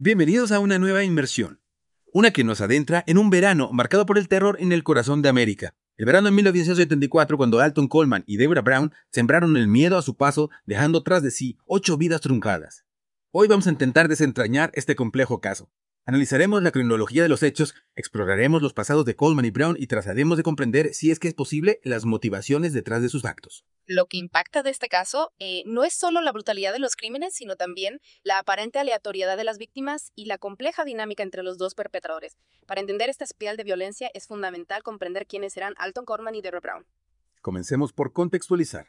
Bienvenidos a una nueva inmersión, una que nos adentra en un verano marcado por el terror en el corazón de América. El verano de 1974, cuando Alton Coleman y Deborah Brown sembraron el miedo a su paso, dejando tras de sí 8 vidas truncadas. Hoy vamos a intentar desentrañar este complejo caso. Analizaremos la cronología de los hechos, exploraremos los pasados de Coleman y Brown y trataremos de comprender, si es que es posible, las motivaciones detrás de sus actos. Lo que impacta de este caso no es solo la brutalidad de los crímenes, sino también la aparente aleatoriedad de las víctimas y la compleja dinámica entre los dos perpetradores. Para entender esta espiral de violencia es fundamental comprender quiénes eran Alton Coleman y Deborah Brown. Comencemos por contextualizar.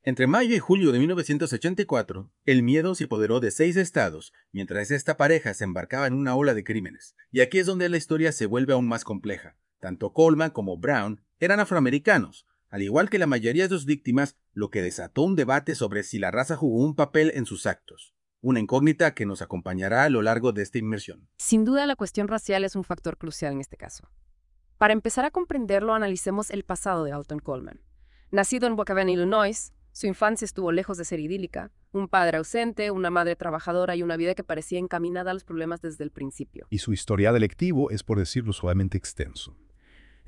Entre mayo y julio de 1984, el miedo se apoderó de 6 estados, mientras esta pareja se embarcaba en una ola de crímenes. Y aquí es donde la historia se vuelve aún más compleja. Tanto Coleman como Brown eran afroamericanos, al igual que la mayoría de sus víctimas, lo que desató un debate sobre si la raza jugó un papel en sus actos. Una incógnita que nos acompañará a lo largo de esta inmersión. Sin duda, la cuestión racial es un factor crucial en este caso. Para empezar a comprenderlo, analicemos el pasado de Alton Coleman. Nacido en Waukegan, Illinois, su infancia estuvo lejos de ser idílica. Un padre ausente, una madre trabajadora y una vida que parecía encaminada a los problemas desde el principio. Y su historial delictivo es, por decirlo suavemente, extenso.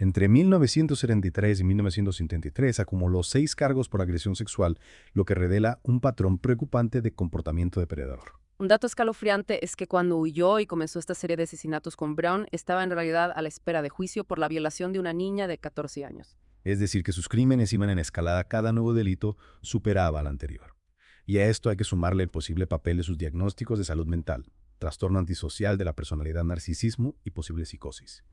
Entre 1973 y 1973 acumuló 6 cargos por agresión sexual, lo que revela un patrón preocupante de comportamiento depredador. Un dato escalofriante es que cuando huyó y comenzó esta serie de asesinatos con Brown, estaba en realidad a la espera de juicio por la violación de una niña de 14 años. Es decir, que sus crímenes iban en escalada, cada nuevo delito superaba al anterior. Y a esto hay que sumarle el posible papel de sus diagnósticos de salud mental, trastorno antisocial de la personalidad, narcisismo y posible psicosis.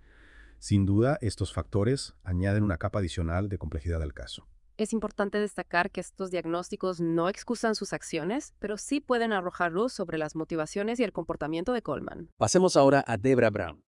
Sin duda, estos factores añaden una capa adicional de complejidad al caso. Es importante destacar que estos diagnósticos no excusan sus acciones, pero sí pueden arrojar luz sobre las motivaciones y el comportamiento de Coleman. Pasemos ahora a Deborah Brown.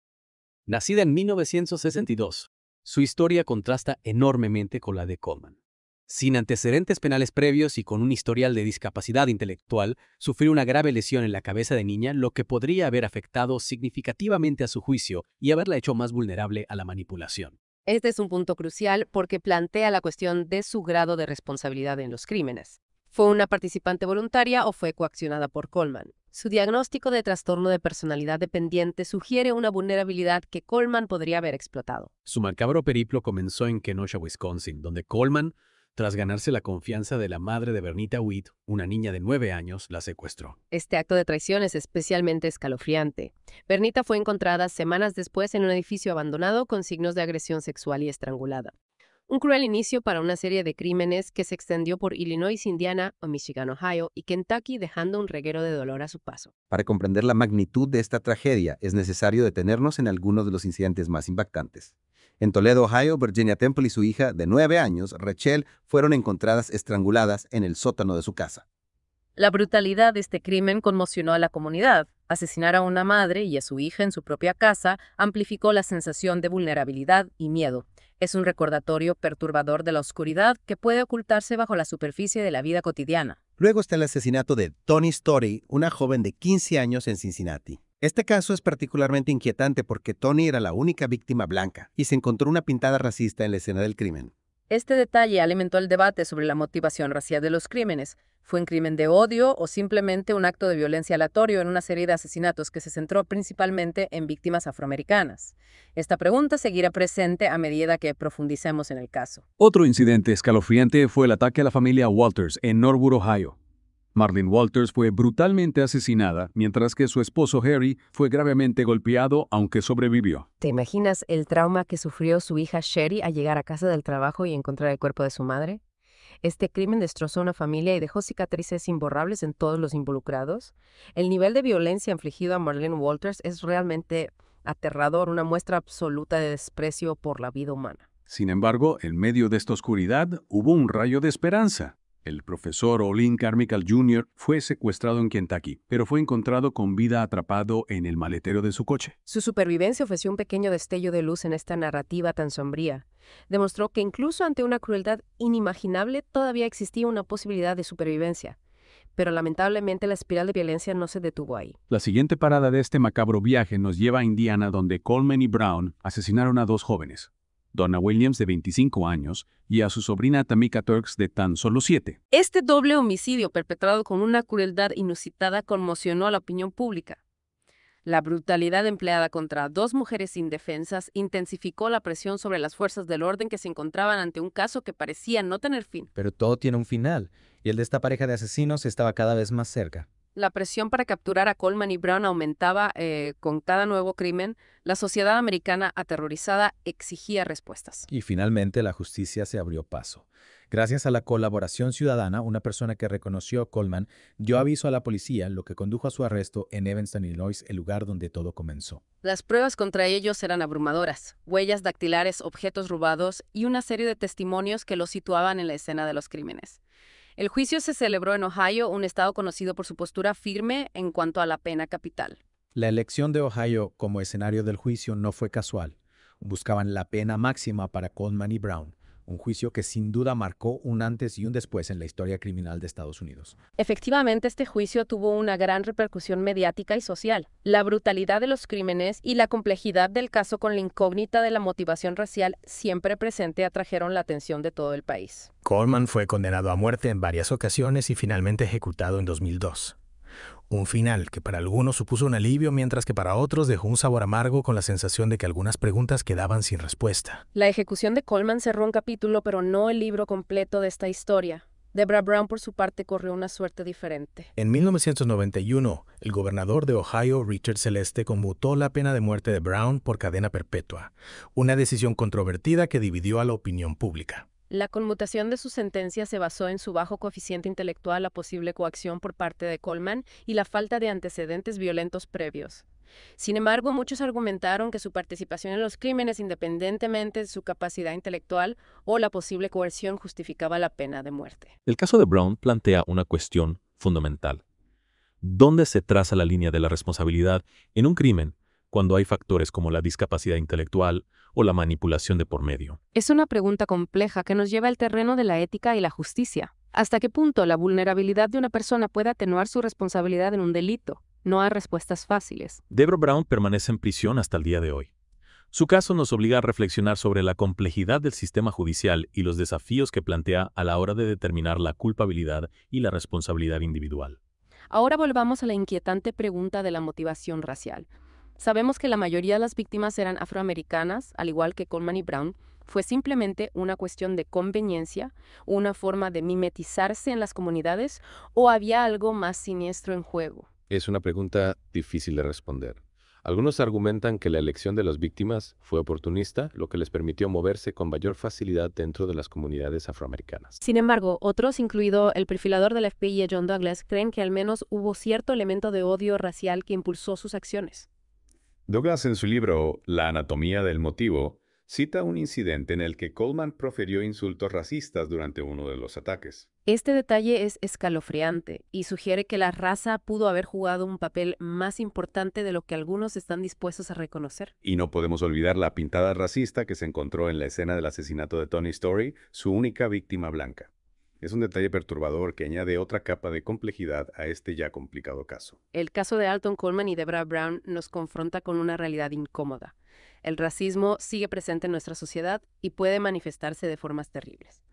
Nacida en 1962, su historia contrasta enormemente con la de Coleman. Sin antecedentes penales previos y con un historial de discapacidad intelectual, sufrió una grave lesión en la cabeza de niña, lo que podría haber afectado significativamente a su juicio y haberla hecho más vulnerable a la manipulación. Este es un punto crucial porque plantea la cuestión de su grado de responsabilidad en los crímenes. ¿Fue una participante voluntaria o fue coaccionada por Coleman? Su diagnóstico de trastorno de personalidad dependiente sugiere una vulnerabilidad que Coleman podría haber explotado. Su macabro periplo comenzó en Kenosha, Wisconsin, donde Coleman, tras ganarse la confianza de la madre de Bernita Witt, una niña de 9 años, la secuestró. Este acto de traición es especialmente escalofriante. Bernita fue encontrada semanas después en un edificio abandonado con signos de agresión sexual y estrangulada. Un cruel inicio para una serie de crímenes que se extendió por Illinois, Indiana, Michigan, Ohio y Kentucky, dejando un reguero de dolor a su paso. Para comprender la magnitud de esta tragedia, es necesario detenernos en algunos de los incidentes más impactantes. En Toledo, Ohio, Virginia Temple y su hija de 9 años, Rachel, fueron encontradas estranguladas en el sótano de su casa. La brutalidad de este crimen conmocionó a la comunidad. Asesinar a una madre y a su hija en su propia casa amplificó la sensación de vulnerabilidad y miedo. Es un recordatorio perturbador de la oscuridad que puede ocultarse bajo la superficie de la vida cotidiana. Luego está el asesinato de Toni Story, una joven de 15 años en Cincinnati. Este caso es particularmente inquietante porque Toni era la única víctima blanca y se encontró una pintada racista en la escena del crimen. Este detalle alimentó el debate sobre la motivación racial de los crímenes. ¿Fue un crimen de odio o simplemente un acto de violencia aleatorio en una serie de asesinatos que se centró principalmente en víctimas afroamericanas? Esta pregunta seguirá presente a medida que profundicemos en el caso. Otro incidente escalofriante fue el ataque a la familia Walters en Norwood, Ohio. Marlene Walters fue brutalmente asesinada, mientras que su esposo Harry fue gravemente golpeado, aunque sobrevivió. ¿Te imaginas el trauma que sufrió su hija Sherry al llegar a casa del trabajo y encontrar el cuerpo de su madre? Este crimen destrozó una familia y dejó cicatrices imborrables en todos los involucrados. El nivel de violencia infligido a Marlene Walters es realmente aterrador, una muestra absoluta de desprecio por la vida humana. Sin embargo, en medio de esta oscuridad hubo un rayo de esperanza. El profesor Olin Carmichael Jr. fue secuestrado en Kentucky, pero fue encontrado con vida atrapado en el maletero de su coche. Su supervivencia ofreció un pequeño destello de luz en esta narrativa tan sombría. Demostró que incluso ante una crueldad inimaginable todavía existía una posibilidad de supervivencia. Pero lamentablemente la espiral de violencia no se detuvo ahí. La siguiente parada de este macabro viaje nos lleva a Indiana, donde Coleman y Brown asesinaron a 2 jóvenes. Donna Williams, de 25 años, y a su sobrina Tamika Turks, de tan solo 7. Este doble homicidio perpetrado con una crueldad inusitada conmocionó a la opinión pública. La brutalidad empleada contra dos mujeres indefensas intensificó la presión sobre las fuerzas del orden que se encontraban ante un caso que parecía no tener fin. Pero todo tiene un final, y el de esta pareja de asesinos estaba cada vez más cerca. La presión para capturar a Coleman y Brown aumentaba con cada nuevo crimen. La sociedad americana, aterrorizada, exigía respuestas. Y finalmente la justicia se abrió paso. Gracias a la colaboración ciudadana, una persona que reconoció a Coleman dio aviso a la policía, lo que condujo a su arresto en Evanston, Illinois, el lugar donde todo comenzó. Las pruebas contra ellos eran abrumadoras. Huellas dactilares, objetos robados y una serie de testimonios que los situaban en la escena de los crímenes. El juicio se celebró en Ohio, un estado conocido por su postura firme en cuanto a la pena capital. La elección de Ohio como escenario del juicio no fue casual. Buscaban la pena máxima para Coleman y Brown, un juicio que sin duda marcó un antes y un después en la historia criminal de Estados Unidos. Efectivamente, este juicio tuvo una gran repercusión mediática y social. La brutalidad de los crímenes y la complejidad del caso con la incógnita de la motivación racial siempre presente atrajeron la atención de todo el país. Coleman fue condenado a muerte en varias ocasiones y finalmente ejecutado en 2002. Un final que para algunos supuso un alivio, mientras que para otros dejó un sabor amargo con la sensación de que algunas preguntas quedaban sin respuesta. La ejecución de Coleman cerró un capítulo, pero no el libro completo de esta historia. Deborah Brown, por su parte, corrió una suerte diferente. En 1991, el gobernador de Ohio, Richard Celeste, conmutó la pena de muerte de Brown por cadena perpetua, una decisión controvertida que dividió a la opinión pública. La conmutación de su sentencia se basó en su bajo coeficiente intelectual, la posible coacción por parte de Coleman y la falta de antecedentes violentos previos. Sin embargo, muchos argumentaron que su participación en los crímenes, independientemente de su capacidad intelectual o la posible coerción, justificaba la pena de muerte. El caso de Brown plantea una cuestión fundamental. ¿Dónde se traza la línea de la responsabilidad en un crimen cuando hay factores como la discapacidad intelectual o la manipulación de por medio? Es una pregunta compleja que nos lleva al terreno de la ética y la justicia. ¿Hasta qué punto la vulnerabilidad de una persona puede atenuar su responsabilidad en un delito? No hay respuestas fáciles. Deborah Brown permanece en prisión hasta el día de hoy. Su caso nos obliga a reflexionar sobre la complejidad del sistema judicial y los desafíos que plantea a la hora de determinar la culpabilidad y la responsabilidad individual. Ahora volvamos a la inquietante pregunta de la motivación racial. Sabemos que la mayoría de las víctimas eran afroamericanas, al igual que Coleman y Brown. ¿Fue simplemente una cuestión de conveniencia, una forma de mimetizarse en las comunidades, o había algo más siniestro en juego? Es una pregunta difícil de responder. Algunos argumentan que la elección de las víctimas fue oportunista, lo que les permitió moverse con mayor facilidad dentro de las comunidades afroamericanas. Sin embargo, otros, incluido el perfilador del FBI John Douglas, creen que al menos hubo cierto elemento de odio racial que impulsó sus acciones. Douglas, en su libro La anatomía del motivo, cita un incidente en el que Coleman profirió insultos racistas durante uno de los ataques. Este detalle es escalofriante y sugiere que la raza pudo haber jugado un papel más importante de lo que algunos están dispuestos a reconocer. Y no podemos olvidar la pintada racista que se encontró en la escena del asesinato de Tony Story, su única víctima blanca. Es un detalle perturbador que añade otra capa de complejidad a este ya complicado caso. El caso de Alton Coleman y Deborah Brown nos confronta con una realidad incómoda. El racismo sigue presente en nuestra sociedad y puede manifestarse de formas terribles.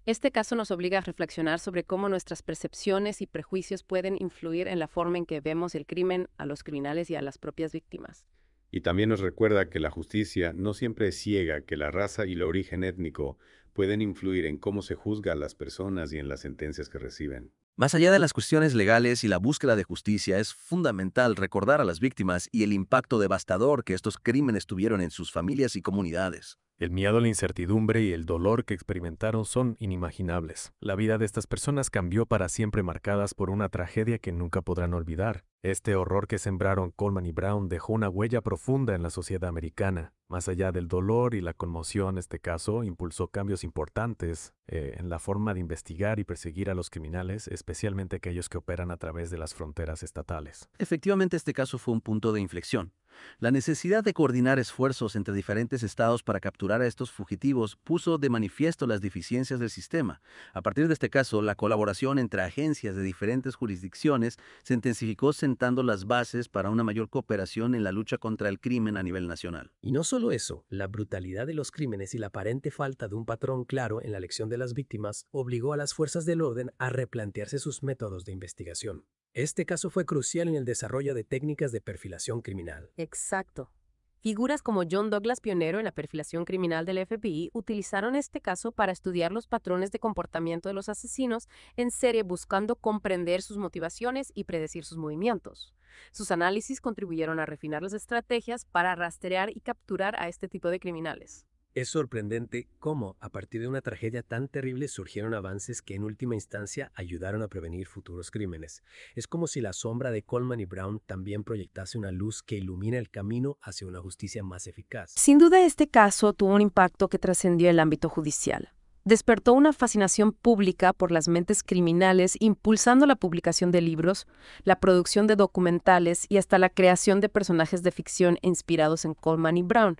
Este caso nos obliga a reflexionar sobre cómo nuestras percepciones y prejuicios pueden influir en la forma en que vemos el crimen, a los criminales y a las propias víctimas. Y también nos recuerda que la justicia no siempre es ciega, que la raza y el origen étnico pueden influir en cómo se juzga a las personas y en las sentencias que reciben. Más allá de las cuestiones legales y la búsqueda de justicia, es fundamental recordar a las víctimas y el impacto devastador que estos crímenes tuvieron en sus familias y comunidades. El miedo, la incertidumbre y el dolor que experimentaron son inimaginables. La vida de estas personas cambió para siempre, marcadas por una tragedia que nunca podrán olvidar. Este horror que sembraron Coleman y Brown dejó una huella profunda en la sociedad americana. Más allá del dolor y la conmoción, este caso impulsó cambios importantes en la forma de investigar y perseguir a los criminales, especialmente aquellos que operan a través de las fronteras estatales. Efectivamente, este caso fue un punto de inflexión. La necesidad de coordinar esfuerzos entre diferentes estados para capturar a estos fugitivos puso de manifiesto las deficiencias del sistema. A partir de este caso, la colaboración entre agencias de diferentes jurisdicciones se intensificó, sentando las bases para una mayor cooperación en la lucha contra el crimen a nivel nacional. Y no solo eso, la brutalidad de los crímenes y la aparente falta de un patrón claro en la elección de las víctimas obligó a las fuerzas del orden a replantearse sus métodos de investigación. Este caso fue crucial en el desarrollo de técnicas de perfilación criminal. Exacto. Figuras como John Douglas, pionero en la perfilación criminal del FBI, utilizaron este caso para estudiar los patrones de comportamiento de los asesinos en serie, buscando comprender sus motivaciones y predecir sus movimientos. Sus análisis contribuyeron a refinar las estrategias para rastrear y capturar a este tipo de criminales. Es sorprendente cómo, a partir de una tragedia tan terrible, surgieron avances que en última instancia ayudaron a prevenir futuros crímenes. Es como si la sombra de Coleman y Brown también proyectase una luz que ilumina el camino hacia una justicia más eficaz. Sin duda, este caso tuvo un impacto que trascendió el ámbito judicial. Despertó una fascinación pública por las mentes criminales, impulsando la publicación de libros, la producción de documentales y hasta la creación de personajes de ficción inspirados en Coleman y Brown.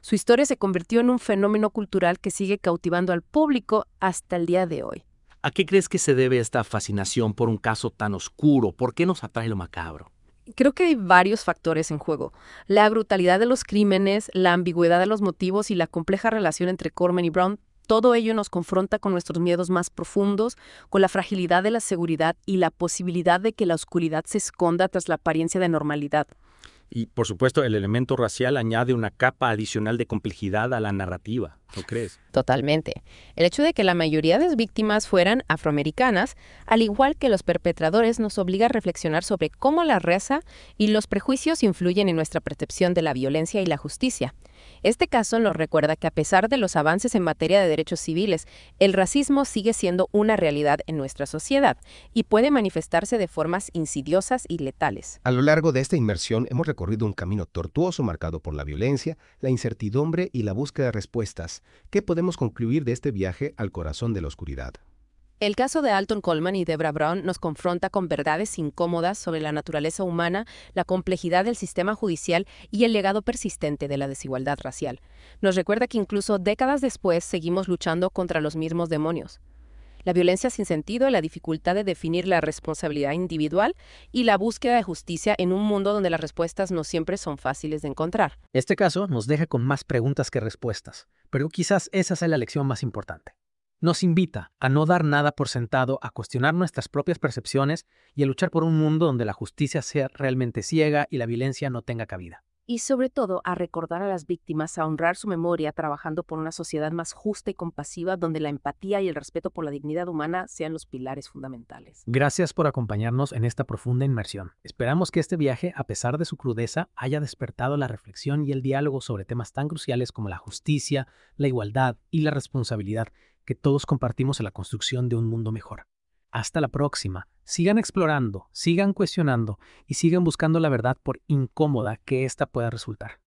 Su historia se convirtió en un fenómeno cultural que sigue cautivando al público hasta el día de hoy. ¿A qué crees que se debe esta fascinación por un caso tan oscuro? ¿Por qué nos atrae lo macabro? Creo que hay varios factores en juego. La brutalidad de los crímenes, la ambigüedad de los motivos y la compleja relación entre Coleman y Brown. Todo ello nos confronta con nuestros miedos más profundos, con la fragilidad de la seguridad y la posibilidad de que la oscuridad se esconda tras la apariencia de normalidad. Y, por supuesto, el elemento racial añade una capa adicional de complejidad a la narrativa, ¿no crees? Totalmente. El hecho de que la mayoría de las víctimas fueran afroamericanas, al igual que los perpetradores, nos obliga a reflexionar sobre cómo la raza y los prejuicios influyen en nuestra percepción de la violencia y la justicia. Este caso nos recuerda que a pesar de los avances en materia de derechos civiles, el racismo sigue siendo una realidad en nuestra sociedad y puede manifestarse de formas insidiosas y letales. A lo largo de esta inmersión hemos recorrido un camino tortuoso marcado por la violencia, la incertidumbre y la búsqueda de respuestas. ¿Qué podemos concluir de este viaje al corazón de la oscuridad? El caso de Alton Coleman y Deborah Brown nos confronta con verdades incómodas sobre la naturaleza humana, la complejidad del sistema judicial y el legado persistente de la desigualdad racial. Nos recuerda que incluso décadas después seguimos luchando contra los mismos demonios. La violencia sin sentido, la dificultad de definir la responsabilidad individual y la búsqueda de justicia en un mundo donde las respuestas no siempre son fáciles de encontrar. Este caso nos deja con más preguntas que respuestas, pero quizás esa sea la lección más importante. Nos invita a no dar nada por sentado, a cuestionar nuestras propias percepciones y a luchar por un mundo donde la justicia sea realmente ciega y la violencia no tenga cabida. Y sobre todo a recordar a las víctimas, a honrar su memoria, trabajando por una sociedad más justa y compasiva donde la empatía y el respeto por la dignidad humana sean los pilares fundamentales. Gracias por acompañarnos en esta profunda inmersión. Esperamos que este viaje, a pesar de su crudeza, haya despertado la reflexión y el diálogo sobre temas tan cruciales como la justicia, la igualdad y la responsabilidad que todos compartimos en la construcción de un mundo mejor. Hasta la próxima. Sigan explorando, sigan cuestionando y sigan buscando la verdad por incómoda que ésta pueda resultar.